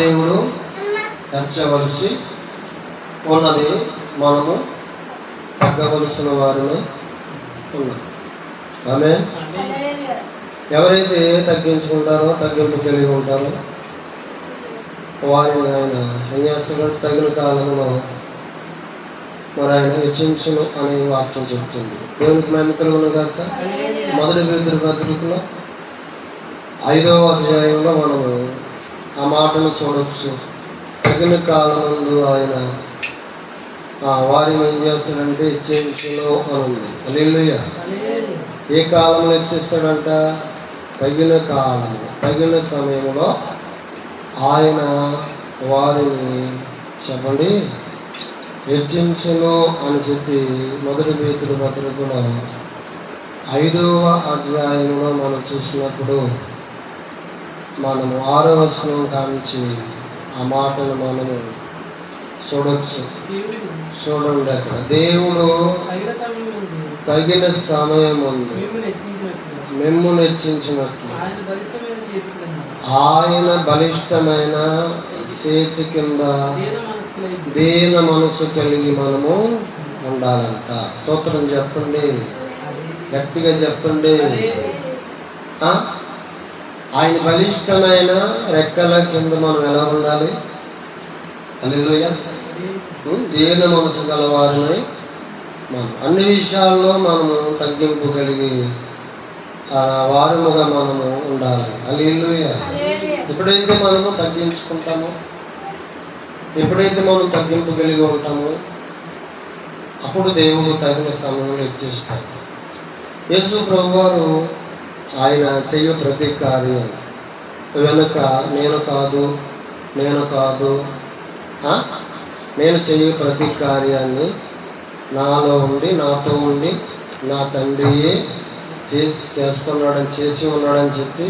దేవుడు హెచ్చవలసి ఉన్నది, మనము తగ్గవలసిన వారిని ఉన్నాం. ఆమె ఎవరైతే తగ్గించుకుంటారో, తగ్గింపు కలిగి ఉంటారో వారిని ఆయన ఏం చేస్తున్నాడు? తగిన కాలంలో మరి ఆయన హెచ్చించును అనే వాక్యం చెప్తుంది. దేవునికి మహిమ కలుగును గాక. మొదటి పేతురు పత్రికలో 5వ అధ్యాయంలో మనము ఆ మాటను చూడవచ్చు. తగిన కాలమందు ఆయన వారిని ఏం చేస్తాడంటే హెచ్చించును అని ఉంది. హల్లెలూయా. ఏ కాలంలో హెచ్చిస్తాడంట? తగిన కాలంలో, తగిన సమయంలో ఆయన వారిని చెప్పండి హెచ్చించును అని చెప్పి మొదటి పేతురు పత్రికలో 5వ అధ్యాయంలో మనం చూసినప్పుడు మనము 6వ వచనం కాంచి ఆ మాటను మనము చూడొచ్చు. చూడండి, అక్కడ దేవుడు తగిన సమయం ఉంది మిమ్మును హెచ్చించినట్లు ఆయన బలిష్టమైన చేతి కింద దీన మనసు కలిగి మనము ఉండాలంట. స్తోత్రం చెప్పండి, గట్టిగా చెప్పండి. ఆయన బలిష్టమైన రెక్కల కింద మనం ఎలా ఉండాలి? హల్లెలూయా. దీన మనసు గలవారిని మనం అన్ని విషయాల్లో మనము తగ్గింపు కలిగి వారముగా మనము ఉండాలి. హల్లెలూయా. ఎప్పుడైతే మనము తగ్గించుకుంటామో, ఎప్పుడైతే మనం తగ్గింపు కలిగి ఉంటామో అప్పుడు దేవుడు తగిన సమయంలో హెచ్చిస్తాడు. యేసు ప్రభువారు ఆయన చెయ్యి ప్రతి కార్యం వెనుక నేను కాదు నేను చెయ్యి ప్రతి కార్యాన్ని నాలో ఉండి, నాతో ఉండి, నా తండ్రియే చేసి ఉన్నాడని చెప్పి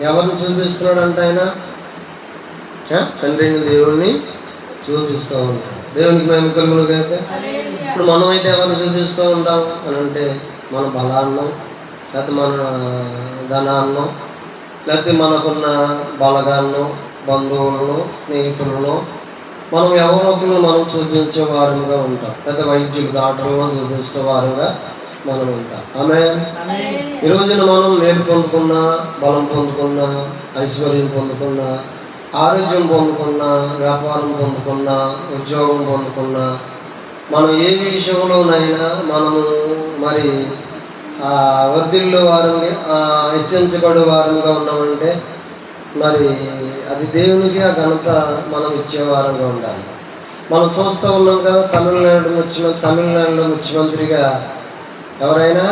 ఎవరిని చూపిస్తున్నాడంట? ఆయన తండ్రిని, దేవుడిని చూపిస్తూ ఉన్నాడు. దేవునికి మేము కలుగులు కాక. ఇప్పుడు మనం అయితే ఎవరిని చూపిస్తూ ఉంటాం అని అంటే మన బలాన్నో, లేకపోతే మన ధనాన్నో, లేకపోతే మనకున్న బలగాన్నో, బంధువులను, స్నేహితులను మనం ఎవరొకరు మనం చూపించే వారుగా ఉంటాం. పెద్ద వైద్యులు, డాక్టర్లను చూపిస్తే వారుగా మనం ఉంటాం. ఆమేన్. ఈ రోజున మనం మేలు పొందుకున్నా, బలం పొందుకున్నా, ఐశ్వర్యం పొందుకున్నా, ఆరోగ్యం పొందుకున్నా, వ్యాపారం పొందుకున్నా, ఉద్యోగం పొందుకున్నా, మనం ఏ విషయంలోనైనా మనము మరి వర్ధిల్లు వారిని హెచ్చించబడే వారంగా ఉన్నామంటే మరి అది దేవునికి ఆ ఘనత మనం ఇచ్చేవారంగా ఉండాలి. మనం చూస్తూ ఉన్నాం కదా, తమిళనాడులో ముఖ్యమంత్రిగా ఎవరైనా